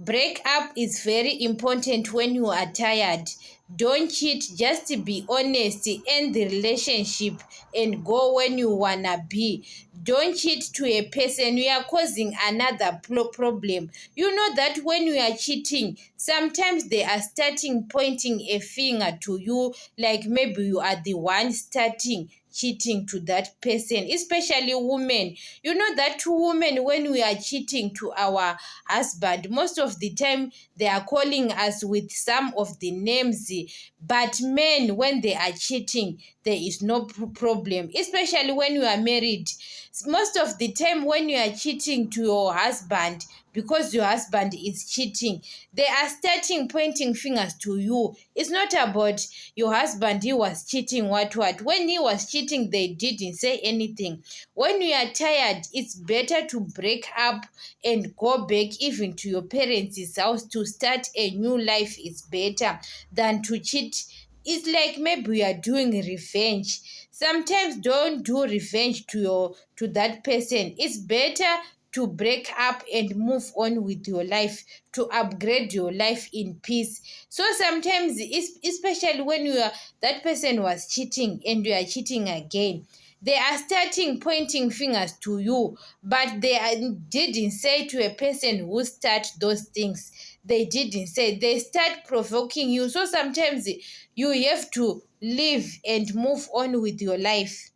Break up is very important when you are tired. Don't cheat, just be honest, end the relationship and go when you wanna be. Don't cheat to a person, you are causing another problem. You know that when you are cheating, sometimes they are starting pointing a finger to you, like maybe you are the one starting cheating to that person, especially women. You know that women, when we are cheating to our husband, most of the time they are calling us with some of the names, but men, when they are cheating, there is no problem, especially when you are married. Most of the time when you are cheating to your husband, because your husband is cheating, they are starting pointing fingers to you. It's not about your husband, he was cheating, what when he was cheating they didn't say anything. When you are tired, it's better to break up and go back even to your parents' house to start a new life. Is better than to cheat. It's like maybe you are doing revenge. Sometimes don't do revenge to that person. It's better to break up and move on with your life, to upgrade your life in peace. So sometimes, especially when you are that person was cheating and you are cheating again, they are starting pointing fingers to you, but didn't say to a person who start those things. They didn't say. They start provoking you. So sometimes you have to live and move on with your life.